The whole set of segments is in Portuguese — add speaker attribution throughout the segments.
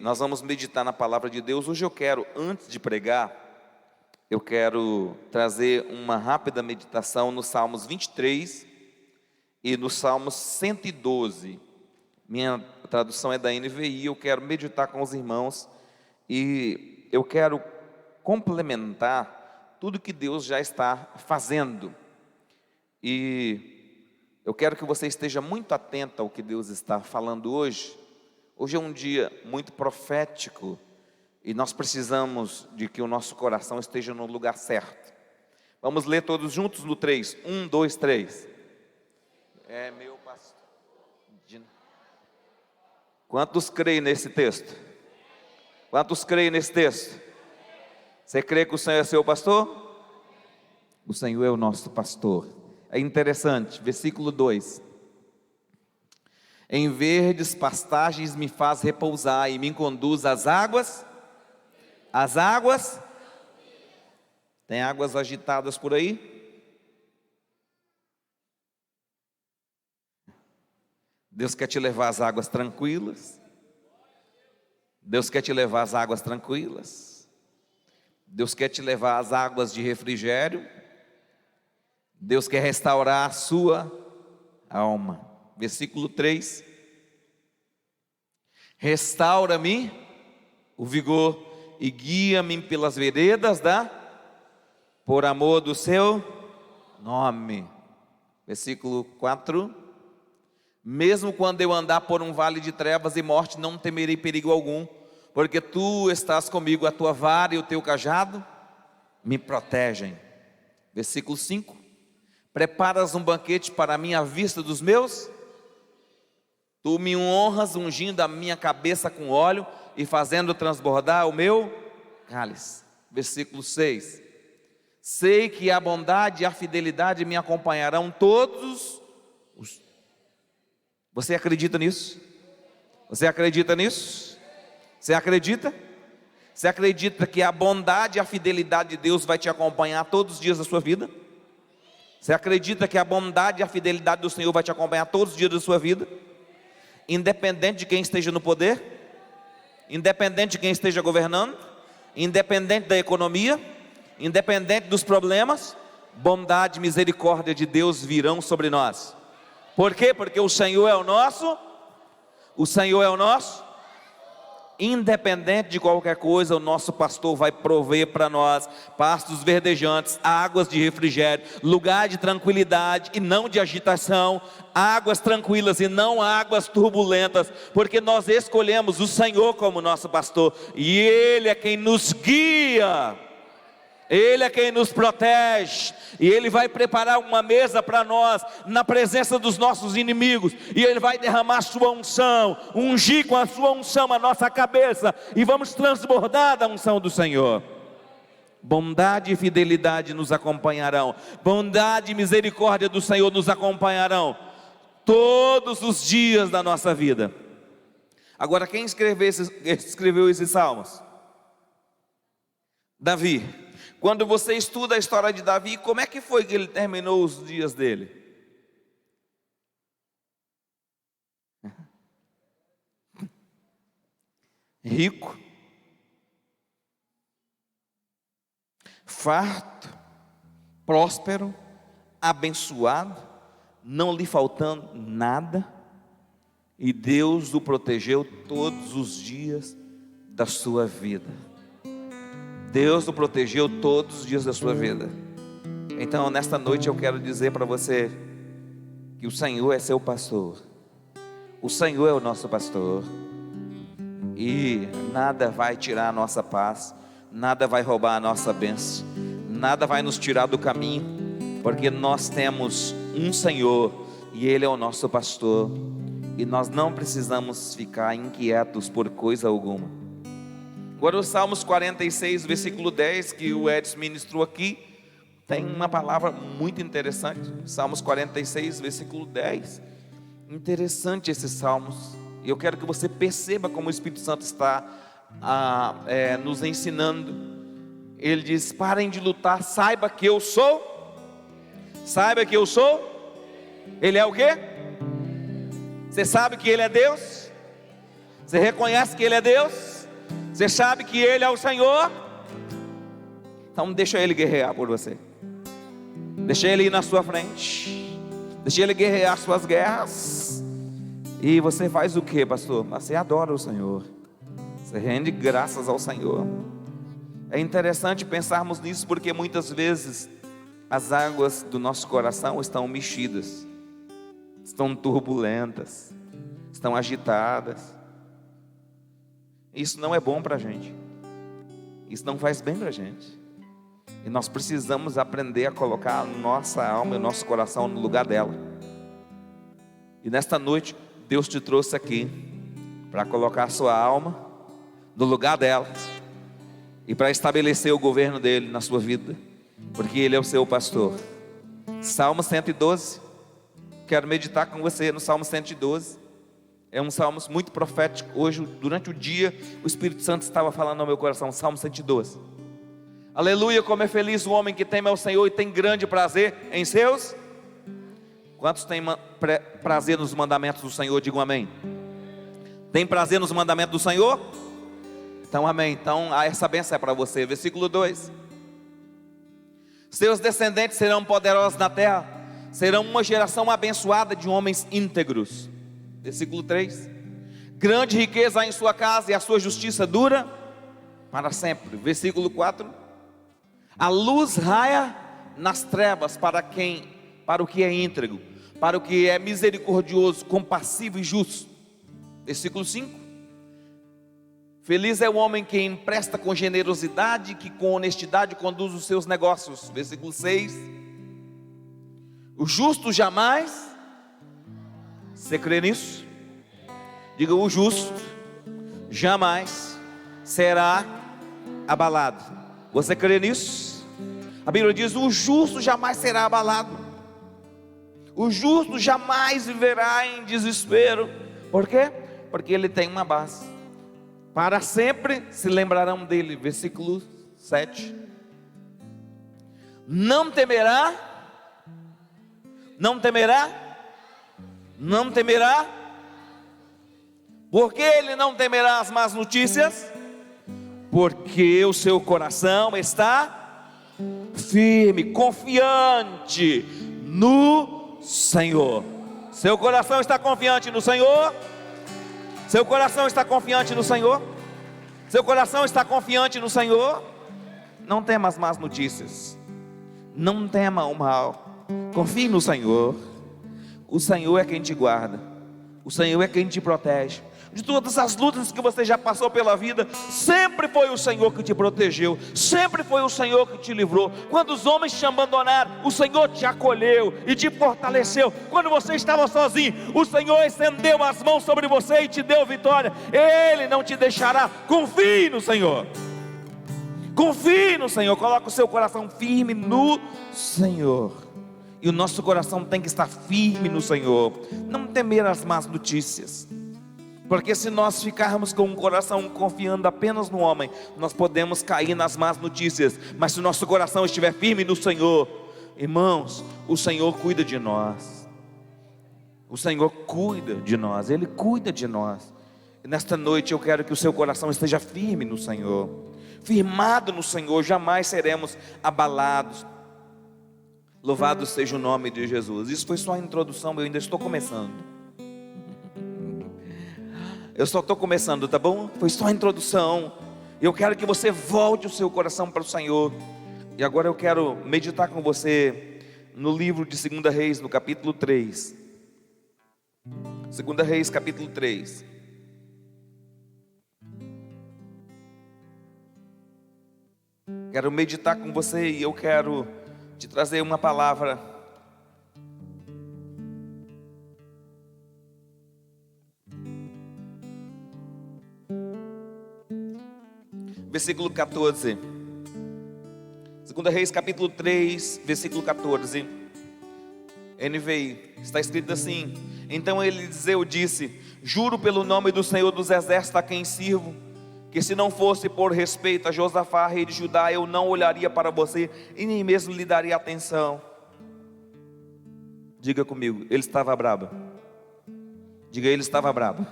Speaker 1: Nós vamos meditar na palavra de Deus. Hoje eu quero, antes de pregar, eu quero trazer uma rápida meditação nos Salmos 23 e no Salmos 112. Minha tradução é da NVI, eu quero meditar com os irmãos e eu quero complementar tudo que Deus já está fazendo. E eu quero que você esteja muito atento ao que Deus está falando hoje. Hoje é um dia muito profético e nós precisamos de que o nosso coração esteja no lugar certo. Vamos ler todos juntos no 3. 1, 2, 3. É meu pastor. Quantos creem nesse texto? Quantos creem nesse texto? Você crê que o Senhor é seu pastor? O Senhor é o nosso pastor. É interessante, versículo 2. Em verdes pastagens me faz repousar e me conduz às águas. As águas. Tem águas agitadas por aí? Deus quer te levar às águas tranquilas. Deus quer te levar às águas tranquilas. Deus quer te levar às águas de refrigério. Deus quer restaurar a sua alma. Versículo 3. Restaura-me o vigor e guia-me pelas veredas por amor do seu nome. Versículo 4. Mesmo quando eu andar por um vale de trevas e morte, não temerei perigo algum, porque tu estás comigo, a tua vara e o teu cajado me protegem. Versículo 5. Preparas um banquete para mim à vista dos meus. Tu me honras ungindo a minha cabeça com óleo e fazendo transbordar o meu cálice. Versículo 6. Sei que a bondade e a fidelidade me acompanharão todos os... Você acredita nisso? Você acredita nisso? Você acredita? Você acredita que a bondade e a fidelidade de Deus vai te acompanhar todos os dias da sua vida? Você acredita que a bondade e a fidelidade do Senhor vai te acompanhar todos os dias da sua vida? Independente de quem esteja no poder, independente de quem esteja governando, independente da economia, independente dos problemas, bondade e misericórdia de Deus virão sobre nós. Por quê? Porque o Senhor é o nosso, independente de qualquer coisa, o nosso pastor vai prover para nós pastos verdejantes, águas de refrigério, lugar de tranquilidade e não de agitação, águas tranquilas e não águas turbulentas, porque nós escolhemos o Senhor como nosso pastor, e Ele é quem nos guia, Ele é quem nos protege, e Ele vai preparar uma mesa para nós, na presença dos nossos inimigos, e Ele vai derramar a sua unção, ungir com a sua unção a nossa cabeça, e vamos transbordar da unção do Senhor. Bondade e fidelidade nos acompanharão, bondade e misericórdia do Senhor nos acompanharão, todos os dias da nossa vida. Agora, quem escreveu esses salmos? Davi. Quando você estuda a história de Davi, como é que foi que ele terminou os dias dele? Rico, farto, próspero, abençoado, não lhe faltando nada, e Deus o protegeu todos os dias da sua vida. Deus o protegeu todos os dias da sua vida. Então, nesta noite eu quero dizer para você que o Senhor é seu pastor. O Senhor é o nosso pastor. E nada vai tirar a nossa paz, nada vai roubar a nossa bênção, nada vai nos tirar do caminho, porque nós temos um Senhor e Ele é o nosso pastor. E nós não precisamos ficar inquietos por coisa alguma. Agora o Salmos 46, versículo 10, que o Edson ministrou aqui, tem uma palavra muito interessante. Salmos 46, versículo 10. Interessante esses salmos. E eu quero que você perceba como o Espírito Santo está nos ensinando. Ele diz: parem de lutar, saiba que eu sou. Saiba que eu sou. Ele é o quê? Você sabe que Ele é Deus? Você reconhece que Ele é Deus? Você sabe que Ele é o Senhor? Então deixa Ele guerrear por você. Deixa Ele ir na sua frente. Deixa Ele guerrear suas guerras. E você faz o que, pastor? Você adora o Senhor. Você rende graças ao Senhor. É interessante pensarmos nisso, porque muitas vezes as águas do nosso coração estão mexidas, estão turbulentas, estão agitadas. Isso não é bom para a gente. Isso não faz bem para a gente. E nós precisamos aprender a colocar a nossa alma e o nosso coração no lugar dela. E nesta noite, Deus te trouxe aqui para colocar a sua alma no lugar dela e para estabelecer o governo dele na sua vida, porque Ele é o seu pastor. Salmo 112. Quero meditar com você no Salmo 112. É um salmo muito profético. Hoje, durante o dia, o Espírito Santo estava falando ao meu coração. Salmo 112. Aleluia, como é feliz o homem que teme ao Senhor e tem grande prazer em seus. Quantos têm prazer nos mandamentos do Senhor? Digam amém. Tem prazer nos mandamentos do Senhor? Então amém. Então essa bênção é para você. Versículo 2. Seus descendentes serão poderosos na terra, serão uma geração abençoada de homens íntegros. Versículo 3. Grande riqueza há em sua casa e a sua justiça dura para sempre. Versículo 4. A luz raia nas trevas para o que é íntegro, para o que é misericordioso, compassivo e justo. Versículo 5. Feliz é o homem que empresta com generosidade, que com honestidade conduz os seus negócios. Versículo 6. O justo jamais. Você crê nisso? Diga: o justo jamais será abalado. Você crê nisso? A Bíblia diz: o justo jamais será abalado. O justo jamais viverá em desespero. Por quê? Porque ele tem uma base. Para sempre se lembrarão dele. Versículo 7. Não temerá. Não temerá. Não temerá. Por que ele não temerá as más notícias? Porque o seu coração está firme, confiante no Senhor. Seu coração está confiante no Senhor? Seu coração está confiante no Senhor? Seu coração está confiante no Senhor? Não tema as más notícias. Não tema o mal. Confie no Senhor. O Senhor é quem te guarda. O Senhor é quem te protege. De todas as lutas que você já passou pela vida, sempre foi o Senhor que te protegeu, sempre foi o Senhor que te livrou. Quando os homens te abandonaram, o Senhor te acolheu e te fortaleceu. Quando você estava sozinho, o Senhor estendeu as mãos sobre você e te deu vitória. Ele não te deixará. Confie no Senhor. Confie no Senhor. Coloque o seu coração firme no Senhor. E o nosso coração tem que estar firme no Senhor. Não temer as más notícias. Porque se nós ficarmos com o coração confiando apenas no homem, nós podemos cair nas más notícias. Mas se o nosso coração estiver firme no Senhor, irmãos, o Senhor cuida de nós. O Senhor cuida de nós. Ele cuida de nós. E nesta noite eu quero que o seu coração esteja firme no Senhor. Firmado no Senhor, jamais seremos abalados. Louvado seja o nome de Jesus. Isso foi só a introdução, eu ainda estou começando. Eu só estou começando, tá bom? Foi só a introdução. Eu quero que você volte o seu coração para o Senhor. E agora eu quero meditar com você no livro de 2 Reis, no capítulo 3. 2 Reis, capítulo 3. Quero meditar com você e eu quero te trazer uma palavra. Versículo 14. 2 Reis capítulo 3, versículo 14. NVI, está escrito assim: então Eliseu disse: juro pelo nome do Senhor dos exércitos a quem sirvo, que se não fosse por respeito a Josafá, rei de Judá, eu não olharia para você e nem mesmo lhe daria atenção. Diga comigo, ele estava bravo. Diga, ele estava bravo.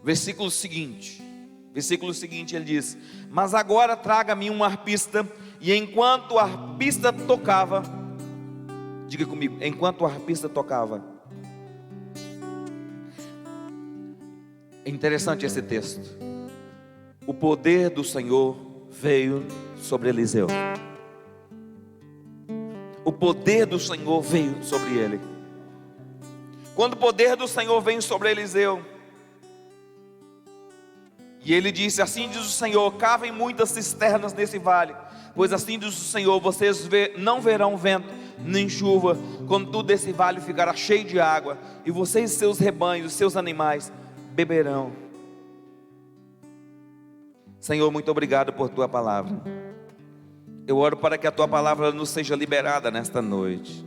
Speaker 1: Versículo seguinte ele diz: mas agora traga-me um arpista. E enquanto o arpista tocava, diga comigo, enquanto o arpista tocava. É interessante esse texto. O poder do Senhor veio sobre Eliseu. O poder do Senhor veio sobre ele. Quando o poder do Senhor vem sobre Eliseu, e ele disse: assim diz o Senhor, cavem muitas cisternas nesse vale, pois assim diz o Senhor, vocês não verão vento nem chuva, contudo esse vale ficará cheio de água, e vocês, seus rebanhos, seus animais beberão. Senhor, muito obrigado por tua palavra. Eu oro para que a tua palavra nos seja liberada nesta noite,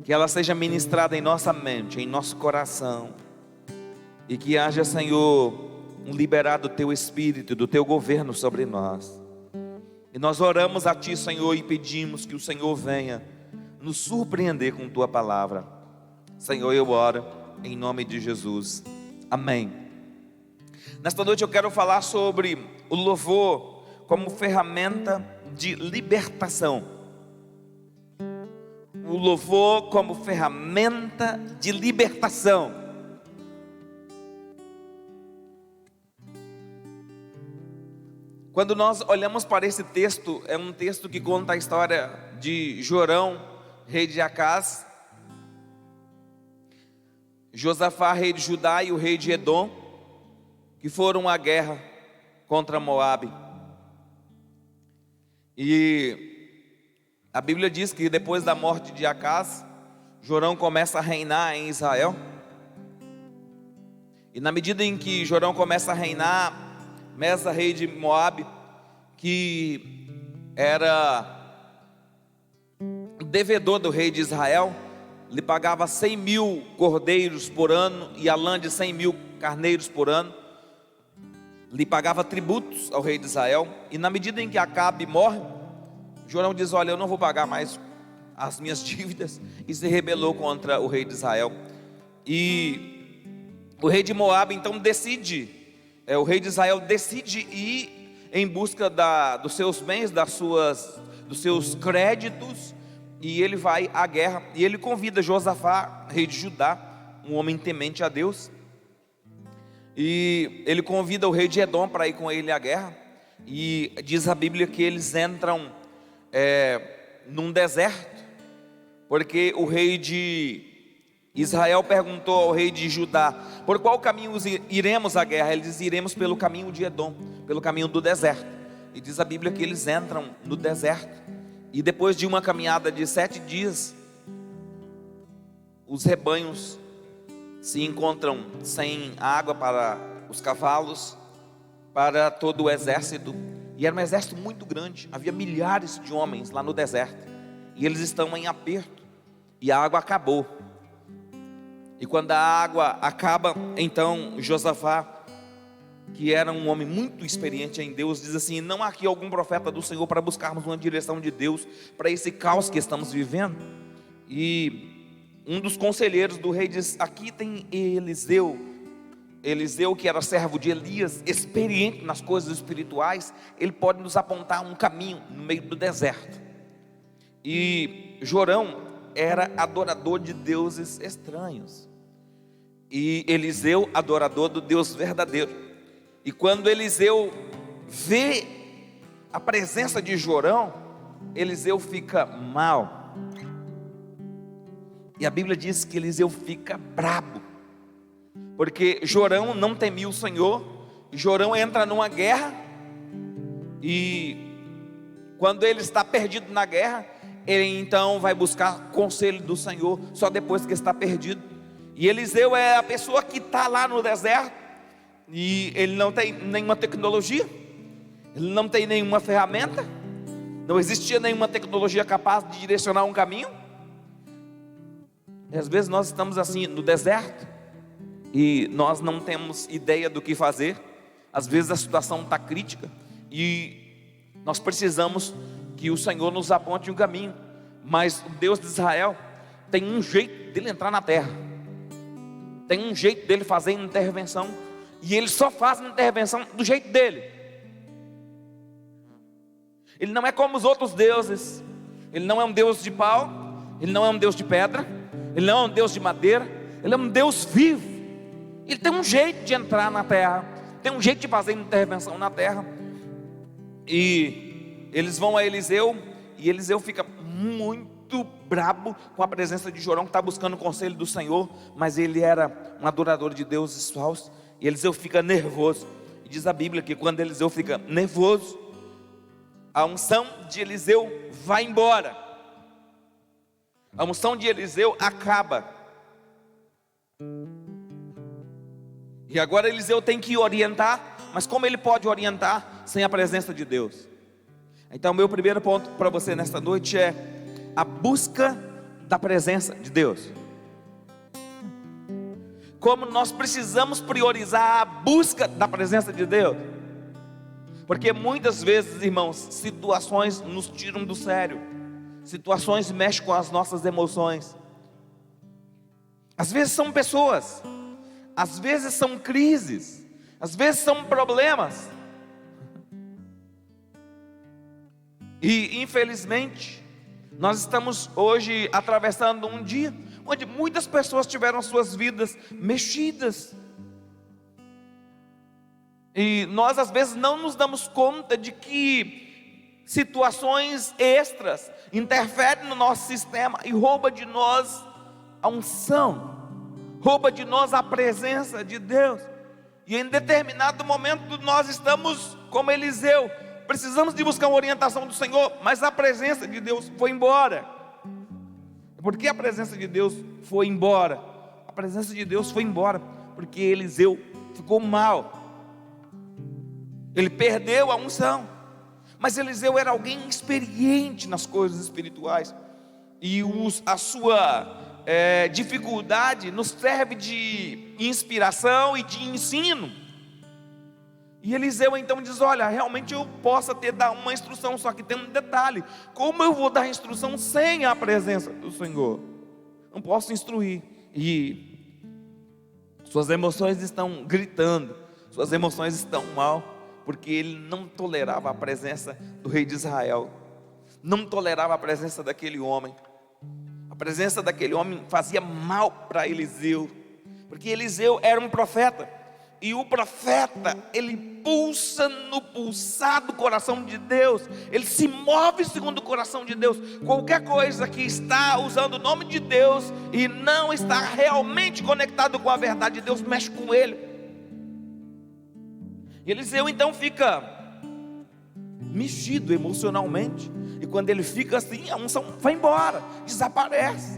Speaker 1: que ela seja ministrada em nossa mente, em nosso coração, e que haja, Senhor, um liberado do teu Espírito, do teu governo sobre nós. E nós oramos a ti, Senhor, e pedimos que o Senhor venha nos surpreender com tua palavra. Senhor, eu oro em nome de Jesus, amém. Nesta noite eu quero falar sobre o louvor como ferramenta de libertação. O louvor como ferramenta de libertação. Quando nós olhamos para esse texto, é um texto que conta a história de Jorão, rei de Acaz, Josafá, rei de Judá, e o rei de Edom, que foram à guerra contra Moabe. E a Bíblia diz que depois da morte de Acaz, Jorão começa a reinar em Israel. E na medida em que Jorão começa a reinar, Mesa, rei de Moabe, que era devedor do rei de Israel, lhe pagava 100.000 cordeiros por ano e a lã de 100.000 carneiros por ano, lhe pagava tributos ao rei de Israel. E na medida em que Acabe morre, Jorão diz: olha, eu não vou pagar mais as minhas dívidas, e se rebelou contra o rei de Israel. E o rei de Moabe então decide, o rei de Israel decide ir em busca dos seus bens, dos seus créditos, e ele vai à guerra, e ele convida Josafá, rei de Judá, um homem temente a Deus, e ele convida o rei de Edom para ir com ele à guerra, e diz a Bíblia que eles entram num deserto, porque o rei de Israel perguntou ao rei de Judá: por qual caminho iremos à guerra? Ele diz: iremos pelo caminho de Edom, pelo caminho do deserto. E diz a Bíblia que eles entram no deserto, e depois de uma caminhada de 7 dias, os rebanhos se encontram sem água para os cavalos, para todo o exército. E era um exército muito grande, havia milhares de homens lá no deserto, e eles estão em aperto, e a água acabou. E quando a água acaba, então Josafá, que era um homem muito experiente em Deus, diz assim: não há aqui algum profeta do Senhor para buscarmos uma direção de Deus para esse caos que estamos vivendo? E um dos conselheiros do rei diz: aqui tem Eliseu, que era servo de Elias, experiente nas coisas espirituais, ele pode nos apontar um caminho no meio do deserto. E Jorão era adorador de deuses estranhos, e Eliseu adorador do Deus verdadeiro. E quando Eliseu vê a presença de Jorão, Eliseu fica mal, e a Bíblia diz que Eliseu fica brabo, porque Jorão não temia o Senhor. Jorão entra numa guerra, e quando ele está perdido na guerra, ele então vai buscar conselho do Senhor só depois que está perdido. E Eliseu é a pessoa que está lá no deserto, e ele não tem nenhuma tecnologia, ele não tem nenhuma ferramenta, não existia nenhuma tecnologia capaz de direcionar um caminho. E às vezes nós estamos assim no deserto, e nós não temos ideia do que fazer. Às vezes a situação está crítica, e nós precisamos que o Senhor nos aponte um caminho. Mas o Deus de Israel tem um jeito dele entrar na terra, tem um jeito dele fazer intervenção. E Ele só faz uma intervenção do jeito dele. Ele não é como os outros deuses. Ele não é um Deus de pau, Ele não é um Deus de pedra, Ele não é um Deus de madeira. Ele é um Deus vivo. Ele tem um jeito de entrar na terra, tem um jeito de fazer intervenção na terra. E eles vão a Eliseu, e Eliseu fica muito brabo com a presença de Jorão, que está buscando o conselho do Senhor, mas ele era um adorador de deuses falsos. E Eliseu fica nervoso, e diz a Bíblia que quando Eliseu fica nervoso, a unção de Eliseu vai embora, a unção de Eliseu acaba. E agora Eliseu tem que orientar, mas como ele pode orientar sem a presença de Deus? Então meu primeiro ponto para você nesta noite é a busca da presença de Deus. Como nós precisamos priorizar a busca da presença de Deus, porque muitas vezes, irmãos, situações nos tiram do sério, situações mexem com as nossas emoções. Às vezes são pessoas, às vezes são crises, às vezes são problemas. E infelizmente nós estamos hoje atravessando um dia onde muitas pessoas tiveram suas vidas mexidas. E nós às vezes não nos damos conta de que situações extras interferem no nosso sistema e rouba de nós a unção, rouba de nós a presença de Deus. E em determinado momento nós estamos como Eliseu, precisamos de buscar uma orientação do Senhor, mas a presença de Deus foi embora. Por que a presença de Deus foi embora? A presença de Deus foi embora porque Eliseu ficou mal. Ele perdeu a unção. Mas Eliseu era alguém experiente nas coisas espirituais. E a sua dificuldade nos serve de inspiração e de ensino. E Eliseu então diz: olha, realmente eu posso até dar uma instrução, só que tem um detalhe: como eu vou dar instrução sem a presença do Senhor? Não posso instruir. E suas emoções estão gritando, suas emoções estão mal, porque ele não tolerava a presença do rei de Israel, não tolerava a presença daquele homem. A presença daquele homem fazia mal para Eliseu, porque Eliseu era um profeta. E o profeta, ele pulsa no pulsar do coração de Deus, ele se move segundo o coração de Deus. Qualquer coisa que está usando o nome de Deus e não está realmente conectado com a verdade de Deus, mexe com ele. E Eliseu então fica mexido emocionalmente, e quando ele fica assim, a unção vai embora, desaparece.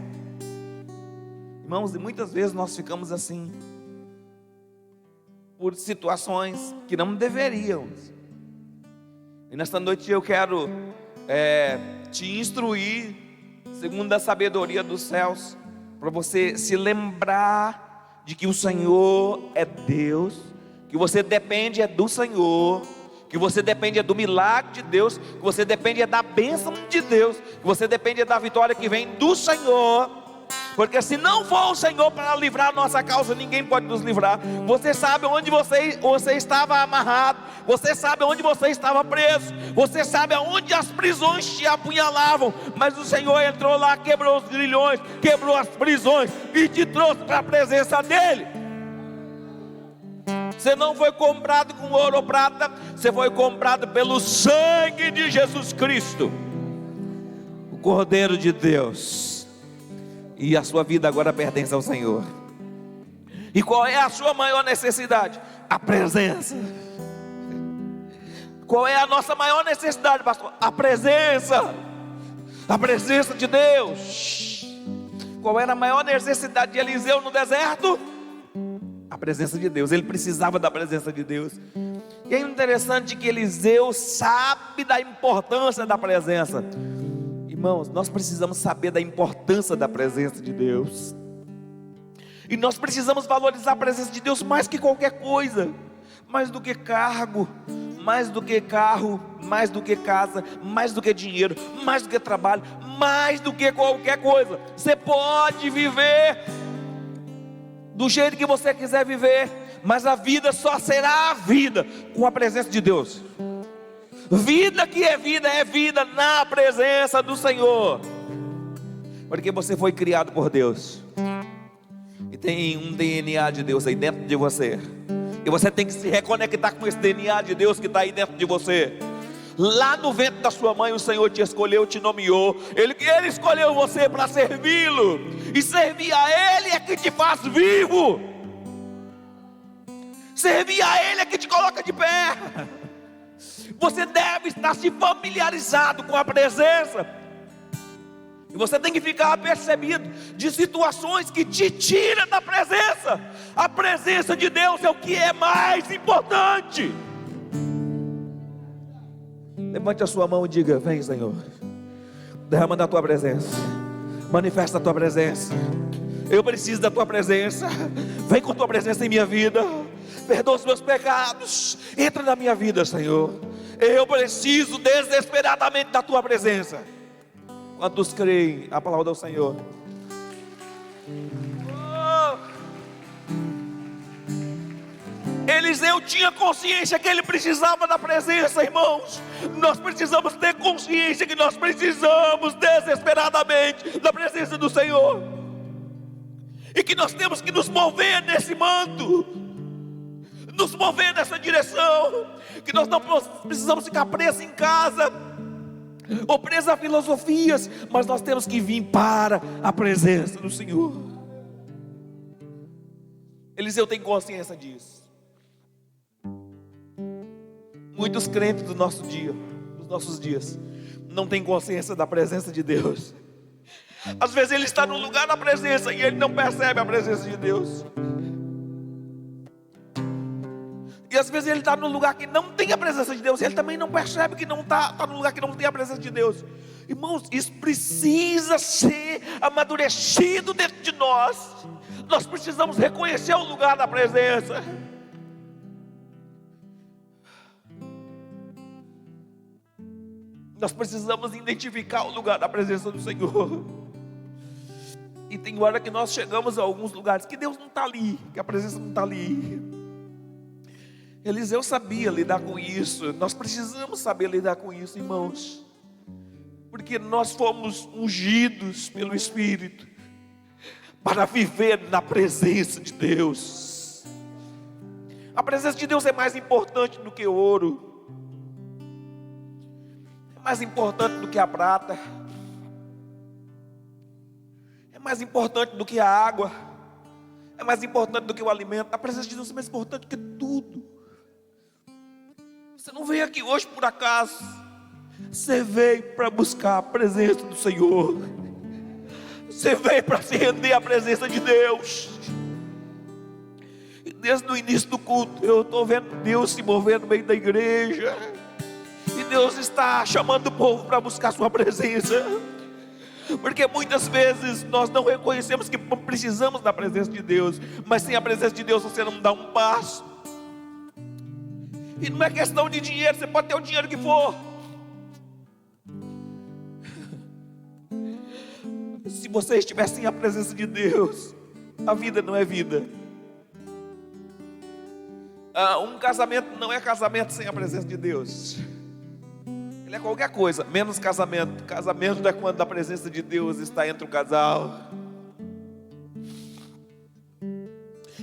Speaker 1: Irmãos, e muitas vezes nós ficamos assim, por situações que não deveríamos. E nesta noite eu quero te instruir, segundo a sabedoria dos céus, para você se lembrar de que o Senhor é Deus, que você depende do Senhor, que você depende do milagre de Deus, que você depende da bênção de Deus, que você depende da vitória que vem do Senhor. Porque se não for o Senhor para livrar a nossa causa, ninguém pode nos livrar. Você sabe onde você estava amarrado, você sabe onde você estava preso, você sabe aonde as prisões te apunhalavam, mas o Senhor entrou lá, quebrou os grilhões, quebrou as prisões e te trouxe para a presença dEle. Você não foi comprado com ouro ou prata, você foi comprado pelo sangue de Jesus Cristo, o Cordeiro de Deus. E a sua vida agora pertence ao Senhor. E qual é a sua maior necessidade? A presença. Qual é a nossa maior necessidade, pastor? A presença. A presença de Deus. Qual era a maior necessidade de Eliseu no deserto? A presença de Deus. Ele precisava da presença de Deus. E é interessante que Eliseu sabe da importância da presença. Irmãos, nós precisamos saber da importância da presença de Deus. E nós precisamos valorizar a presença de Deus mais que qualquer coisa. Mais do que cargo, mais do que carro, mais do que casa, mais do que dinheiro, mais do que trabalho, mais do que qualquer coisa. Você pode viver do jeito que você quiser viver, Mas a vida só será a vida com a presença de Deus. Vida que é vida na presença do Senhor. Porque você foi criado por Deus. E tem um DNA de Deus aí dentro de você. E você tem que se reconectar com esse DNA de Deus que está aí dentro de você. Lá no ventre da sua mãe o Senhor te escolheu, te nomeou. Ele escolheu você para servi-lo. E servir a Ele é que te faz vivo. Servir a Ele é que te coloca de pé. Você deve estar se familiarizado com a presença. E você tem que ficar apercebido de situações que te tiram da presença. A presença de Deus é o que é mais importante. Levante a sua mão e diga: vem, Senhor, derrama da tua presença, manifesta a tua presença. Eu preciso da tua presença. Vem com a tua presença em minha vida. Perdoa os meus pecados. Entra na minha vida, Senhor. Eu preciso desesperadamente da tua presença. Quantos creem? Aplauda ao Senhor. Eliseu tinha consciência que ele precisava da presença, irmãos. Nós precisamos ter consciência que nós precisamos desesperadamente da presença do Senhor. E que nós temos que nos mover nesse manto, nos mover nessa direção. Que nós não precisamos ficar presos em casa ou presos a filosofias, mas nós temos que vir para a presença do Senhor. Eliseu tem consciência disso. Muitos crentes do nosso dia, dos nossos dias, não têm consciência da presença de Deus. Às vezes ele está no lugar da presença e ele não percebe a presença de Deus. E às vezes ele está no lugar que não tem a presença de Deus e ele também não percebe que não está no lugar que não tem a presença de Deus. Irmãos, isso precisa ser amadurecido dentro de nós. Nós precisamos reconhecer o lugar da presença. Nós precisamos identificar o lugar da presença do Senhor. E tem hora que nós chegamos a alguns lugares que Deus não está ali, que a presença não está ali. Eliseu sabia lidar com isso. Nós precisamos saber lidar com isso, irmãos. Porque nós fomos ungidos pelo Espírito para viver na presença de Deus. A presença de Deus é mais importante do que o ouro. Mais importante do que a prata, é mais importante do que a água, é mais importante do que o alimento. A presença de Deus é mais importante do que tudo. Você não veio aqui hoje por acaso, você veio para buscar a presença do Senhor, você veio para se render à presença de Deus. E desde o início do culto eu estou vendo Deus se mover no meio da igreja. E Deus está chamando o povo para buscar sua presença. Porque muitas vezes nós não reconhecemos que precisamos da presença de Deus. Mas sem a presença de Deus você não dá um passo. E não é questão de dinheiro, você pode ter o dinheiro que for. Se você estiver sem a presença de Deus, a vida não é vida. Um casamento não é casamento sem a presença de Deus. Ele é qualquer coisa, menos casamento. Casamento é quando a presença de Deus está entre o casal.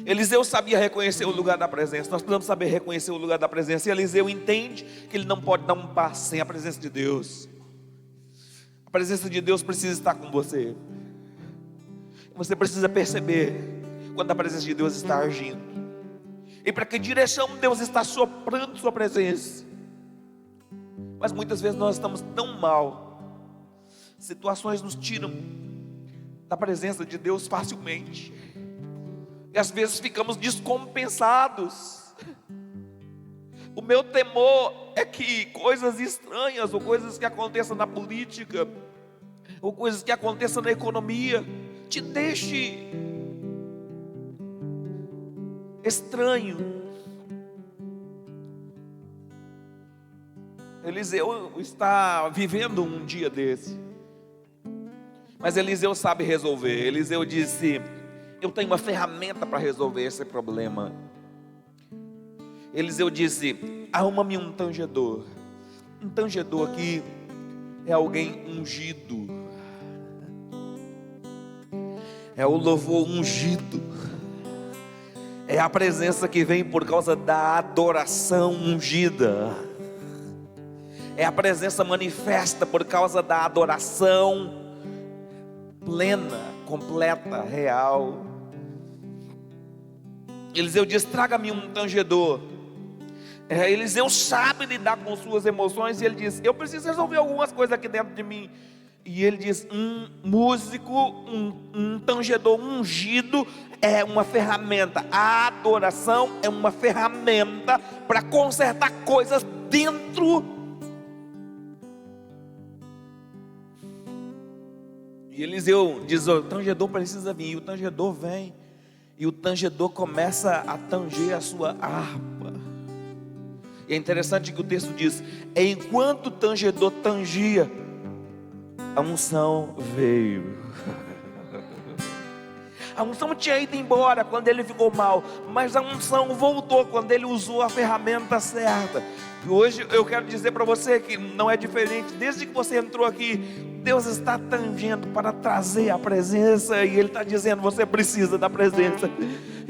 Speaker 1: Eliseu sabia reconhecer o lugar da presença. Nós precisamos saber reconhecer o lugar da presença. E Eliseu entende que ele não pode dar um passo sem a presença de Deus. A presença de Deus precisa estar com você. Você precisa perceber quando a presença de Deus está agindo. E para que direção Deus está soprando sua presença. Mas muitas vezes nós estamos tão mal, situações nos tiram da presença de Deus facilmente, e às vezes ficamos descompensados. O meu temor é que coisas estranhas, ou coisas que aconteçam na política, ou coisas que aconteçam na economia, te deixe estranho. Eliseu está vivendo um dia desse, mas Eliseu sabe resolver. Eliseu disse: eu tenho uma ferramenta para resolver esse problema. Eliseu disse: arruma-me um tangedor. Um tangedor aqui é alguém ungido, é o louvor ungido, é a presença que vem por causa da adoração ungida, é a presença manifesta por causa da adoração plena, completa, real. Eliseu diz: traga-me um tangedor. Eliseu sabe lidar com suas emoções, e ele diz: eu preciso resolver algumas coisas aqui dentro de mim. E ele diz: um músico, um tangedor ungido é uma ferramenta. A adoração é uma ferramenta para consertar coisas dentro. E Eliseu diz: o tangedor precisa vir. E o tangedor vem, e o tangedor começa a tanger a sua harpa. E é interessante que o texto diz: enquanto o tangedor tangia, a unção veio. A unção tinha ido embora quando ele ficou mal, mas a unção voltou quando ele usou a ferramenta certa. E hoje eu quero dizer para você que não é diferente. Desde que você entrou aqui, Deus está tangendo para trazer a presença, e Ele está dizendo: você precisa da presença.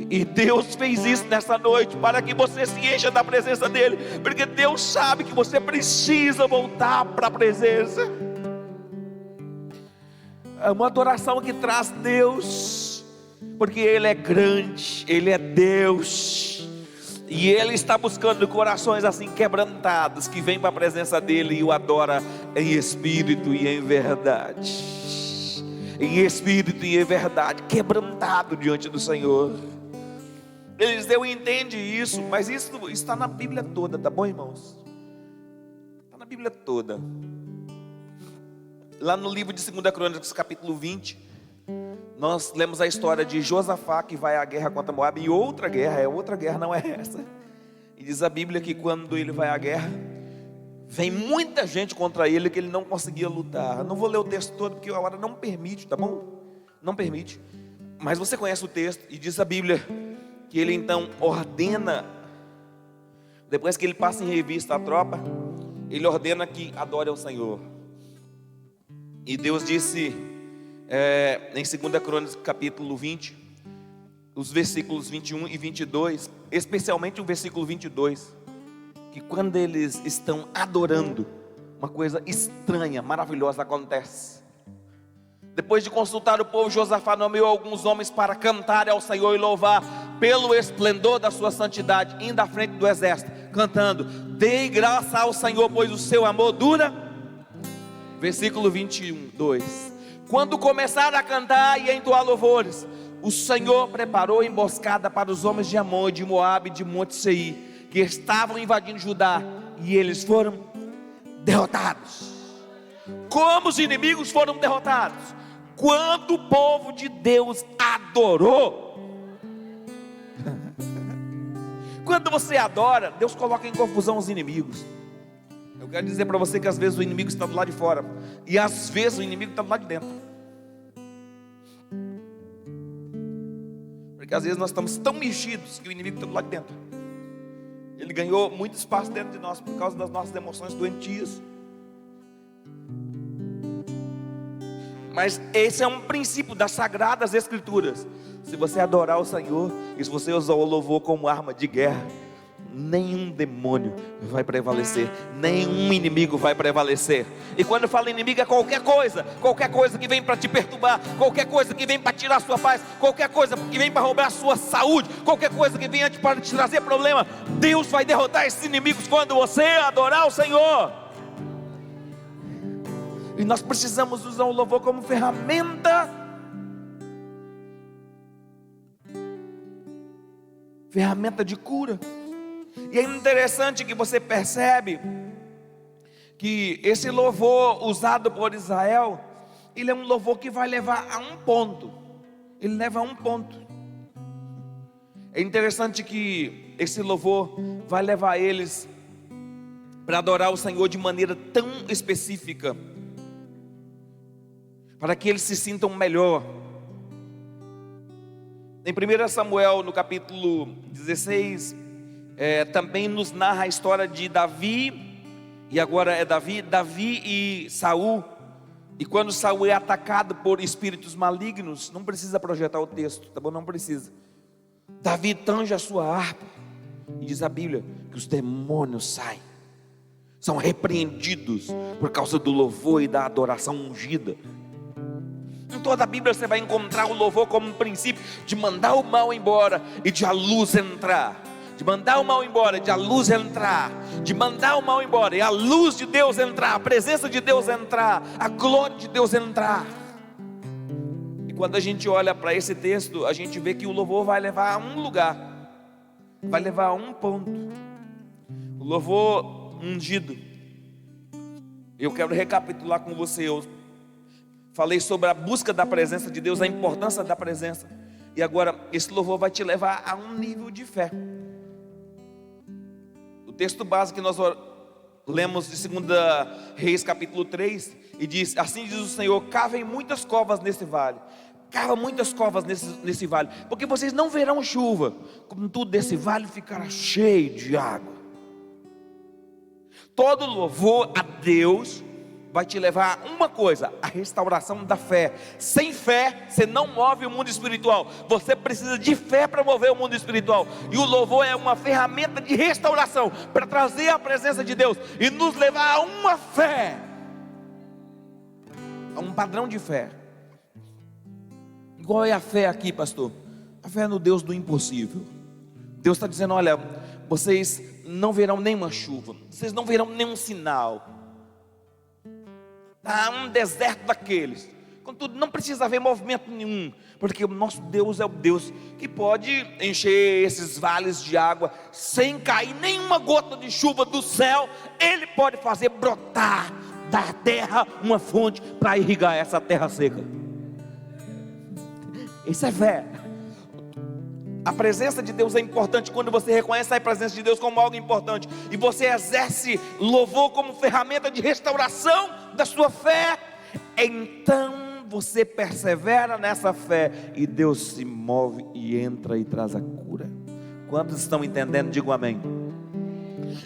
Speaker 1: E Deus fez isso nessa noite para que você se encha da presença dEle, porque Deus sabe que você precisa voltar para a presença. É uma adoração que traz Deus, porque Ele é grande, Ele é Deus, e Ele está buscando corações assim quebrantados, que vêm para a presença dEle e o adora em espírito e em verdade. Em espírito e em verdade, quebrantado diante do Senhor. Eliseu entende isso, mas isso está na Bíblia toda, tá bom, irmãos? Está na Bíblia toda. Lá no livro de 2 Crônicas, capítulo 20, nós lemos a história de Josafá, que vai à guerra contra Moabe. E outra guerra, não é essa. E diz a Bíblia que quando ele vai à guerra, vem muita gente contra ele, que ele não conseguia lutar. Eu não vou ler o texto todo, porque a hora não permite, tá bom? Não permite. Mas você conhece o texto, e diz a Bíblia que ele então ordena, depois que ele passa em revista a tropa, ele ordena que adore ao Senhor. E Deus disse em 2 Crônicas capítulo 20, os versículos 21 e 22, especialmente o versículo 22, que quando eles estão adorando, uma coisa estranha, maravilhosa acontece. Depois de consultar o povo, Josafá nomeou alguns homens para cantar ao Senhor e louvar pelo esplendor da sua santidade, indo à frente do exército, cantando: dei graça ao Senhor, pois o seu amor dura. Versículo 21, 2. Quando começaram a cantar e a entoar louvores, o Senhor preparou emboscada para os homens de Amon, de Moabe e de Monte Seir, que estavam invadindo Judá, e eles foram derrotados. Como os inimigos foram derrotados? Quando o povo de Deus adorou. Quando você adora, Deus coloca em confusão os inimigos. Eu quero dizer para você que às vezes o inimigo está do lado de fora, e às vezes o inimigo está do lado de dentro. Porque às vezes nós estamos tão mexidos que o inimigo está do lado de dentro. Ele ganhou muito espaço dentro de nós por causa das nossas emoções doentias. Mas esse é um princípio das Sagradas Escrituras. Se você adorar o Senhor, e se você usar o louvor como arma de guerra, nenhum demônio vai prevalecer, nenhum inimigo vai prevalecer. E quando eu falo inimigo, é qualquer coisa que vem para te perturbar, qualquer coisa que vem para tirar a sua paz, qualquer coisa que vem para roubar a sua saúde, qualquer coisa que vem para te trazer problema. Deus vai derrotar esses inimigos quando você adorar o Senhor. E nós precisamos usar o louvor como ferramenta de cura. E é interessante que você percebe que esse louvor usado por Israel, ele é um louvor que vai levar a um ponto. Ele leva a um ponto. É interessante que esse louvor vai levar eles para adorar o Senhor de maneira tão específica, para que eles se sintam melhor. Em 1 Samuel, no capítulo 16, também nos narra a história de Davi, e agora é Davi e Saul. E quando Saul é atacado por espíritos malignos, não precisa projetar o texto, tá bom? Não precisa. Davi tange a sua harpa, e diz a Bíblia que os demônios saem, são repreendidos por causa do louvor e da adoração ungida. Em toda a Bíblia você vai encontrar o louvor como um princípio de mandar o mal embora e de a luz entrar. De mandar o mal embora e de a luz entrar. De mandar o mal embora e a luz de Deus entrar, a presença de Deus entrar, a glória de Deus entrar. E quando a gente olha para esse texto, a gente vê que o louvor vai levar a um lugar, vai levar a um ponto. O louvor ungido. Eu quero recapitular com você. Eu falei sobre a busca da presença de Deus, a importância da presença. E agora esse louvor vai te levar a um nível de fé. O texto básico que nós lemos de 2 Reis capítulo 3, e diz: assim diz o Senhor, cavem muitas covas nesse vale. Cava muitas covas nesse vale, porque vocês não verão chuva, contudo esse vale ficará cheio de água. Todo louvor a Deus vai te levar a uma coisa: a restauração da fé. Sem fé você não move o mundo espiritual. Você precisa de fé para mover o mundo espiritual. E o louvor é uma ferramenta de restauração, para trazer a presença de Deus e nos levar a uma fé, a um padrão de fé. Qual é a fé aqui, pastor? A fé é no Deus do impossível. Deus está dizendo: olha, vocês não verão nenhuma chuva, vocês não verão nenhum sinal. Há um deserto daqueles, contudo não precisa haver movimento nenhum, porque o nosso Deus é o Deus que pode encher esses vales de água sem cair nenhuma gota de chuva do céu. Ele pode fazer brotar da terra uma fonte para irrigar essa terra seca. Isso é fé. A presença de Deus é importante. Quando você reconhece a presença de Deus como algo importante, e você exerce louvor como ferramenta de restauração da sua fé, então você persevera nessa fé, e Deus se move e entra e traz a cura. Quantos estão entendendo? Digam amém.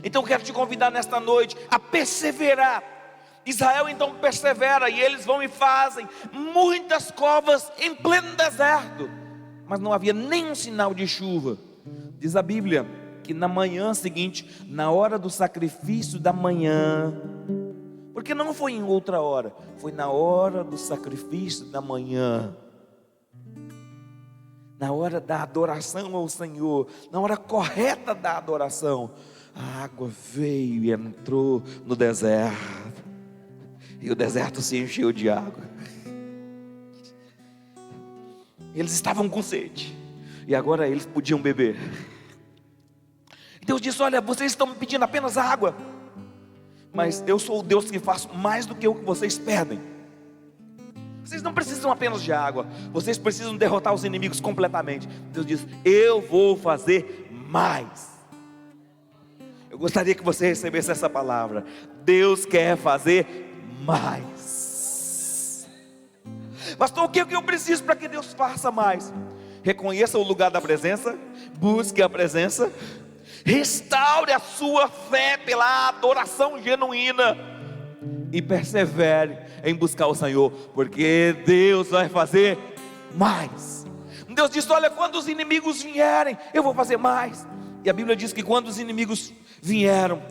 Speaker 1: Então eu quero te convidar nesta noite a perseverar. Israel então persevera, e eles vão e fazem muitas covas em pleno deserto, mas não havia nenhum sinal de chuva. Diz a Bíblia que na manhã seguinte, na hora do sacrifício da manhã, porque não foi em outra hora, foi na hora do sacrifício da manhã, na hora da adoração ao Senhor, na hora correta da adoração, a água veio e entrou no deserto, e o deserto se encheu de água. Eles estavam com sede, e agora eles podiam beber. Deus disse: olha, vocês estão me pedindo apenas água, mas eu sou o Deus que faço mais do que o que vocês pedem. Vocês não precisam apenas de água, vocês precisam derrotar os inimigos completamente. Deus diz: eu vou fazer mais. Eu gostaria que você recebesse essa palavra. Deus quer fazer mais. Pastor, o que eu preciso para que Deus faça mais? Reconheça o lugar da presença, busque a presença, restaure a sua fé pela adoração genuína, e persevere em buscar o Senhor, porque Deus vai fazer mais. Deus disse: olha, quando os inimigos vierem, eu vou fazer mais. E a Bíblia diz que quando os inimigos vieram,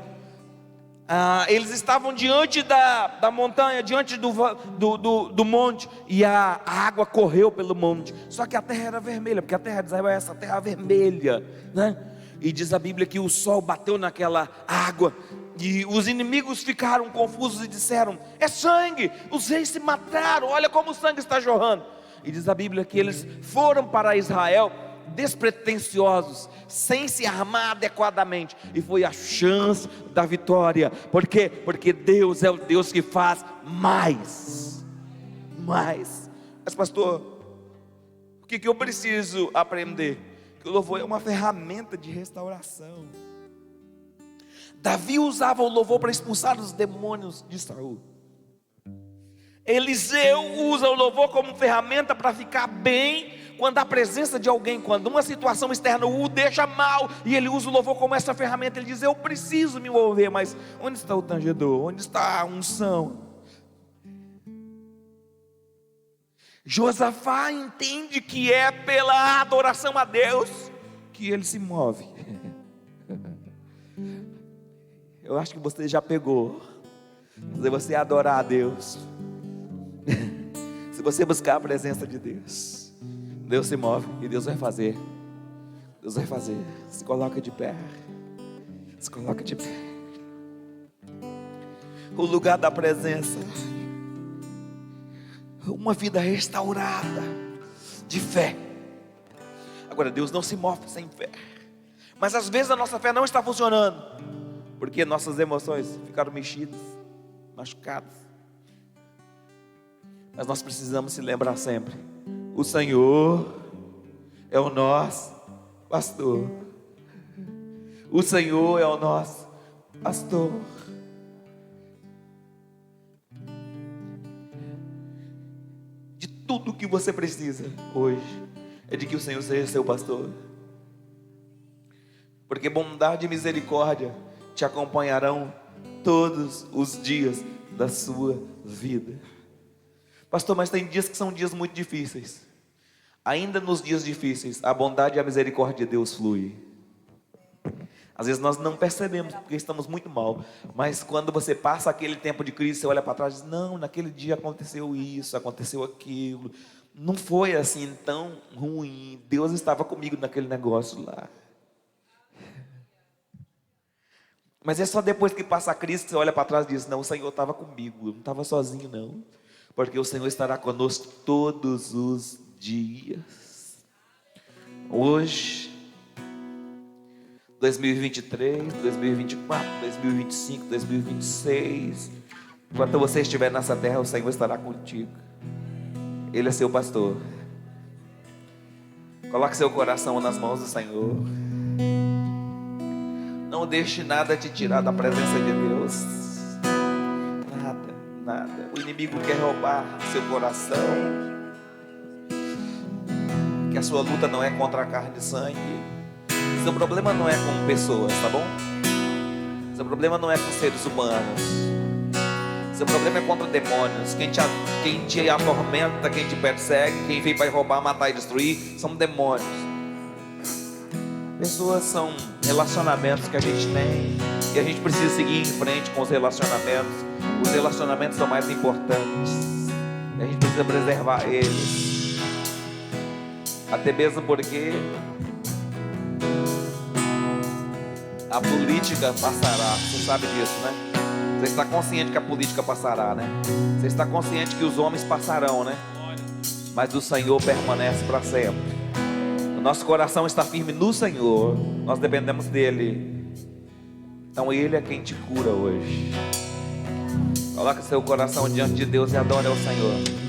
Speaker 1: eles estavam diante da montanha, diante do monte, e a água correu pelo monte. Só que a terra era vermelha, porque a terra de Israel é essa terra vermelha, né? E diz a Bíblia que o sol bateu naquela água, e os inimigos ficaram confusos e disseram: é sangue, os reis se mataram, olha como o sangue está jorrando. E diz a Bíblia que eles foram para Israel despretensiosos, sem se armar adequadamente, e foi a chance da vitória. Por quê? Porque Deus é o Deus que faz mais. Mas pastor, o que eu preciso aprender? Que o louvor é uma ferramenta de restauração. Davi usava o louvor para expulsar os demônios de Saul. Eliseu usa o louvor como ferramenta para ficar bem quando a presença de alguém, quando uma situação externa o deixa mal, e ele usa o louvor como essa ferramenta, ele diz: eu preciso me mover, mas onde está o tangedor? Onde está a unção? Josafá entende que é pela adoração a Deus que ele se move. Eu acho que você já pegou. Se você adorar a Deus, se você buscar a presença de Deus, Deus se move e Deus vai fazer. Deus vai fazer. Se coloca de pé. Se coloca de pé. O lugar da presença. Uma vida restaurada de fé. Agora, Deus não se move sem fé. Mas às vezes a nossa fé não está funcionando, porque nossas emoções ficaram mexidas, machucadas. Mas nós precisamos se lembrar sempre: o Senhor é o nosso pastor. O Senhor é o nosso pastor. De tudo que você precisa hoje é de que o Senhor seja seu pastor. Porque bondade e misericórdia te acompanharão todos os dias da sua vida. Pastor, mas tem dias que são dias muito difíceis. Ainda nos dias difíceis, a bondade e a misericórdia de Deus flui. Às vezes nós não percebemos porque estamos muito mal. Mas quando você passa aquele tempo de crise, você olha para trás e diz: não, naquele dia aconteceu isso, aconteceu aquilo. Não foi assim tão ruim. Deus estava comigo naquele negócio lá. Mas é só depois que passa a crise que você olha para trás e diz: não, o Senhor estava comigo, eu não estava sozinho não. Porque o Senhor estará conosco todos os dias. Hoje, 2023, 2024, 2025, 2026, enquanto você estiver nessa terra, o Senhor estará contigo. Ele é seu pastor. Coloque seu coração nas mãos do Senhor. Não deixe nada te tirar da presença de Deus. Nada, nada. O inimigo quer roubar seu coração. Que a sua luta não é contra a carne e sangue. Seu problema não é com pessoas, tá bom? Seu problema não é com seres humanos. Seu problema é contra demônios. Quem te atormenta, quem te persegue, quem veio para roubar, matar e destruir, são demônios. Pessoas são relacionamentos que a gente tem, e a gente precisa seguir em frente com os relacionamentos. Os relacionamentos são mais importantes, e a gente precisa preservar eles. Até mesmo porque a política passará. Você sabe disso, né? Você está consciente que a política passará, né? Você está consciente que os homens passarão, né? Mas o Senhor permanece para sempre. Nosso coração está firme no Senhor. Nós dependemos dEle. Então Ele é quem te cura hoje. Coloque seu coração diante de Deus e adore ao Senhor.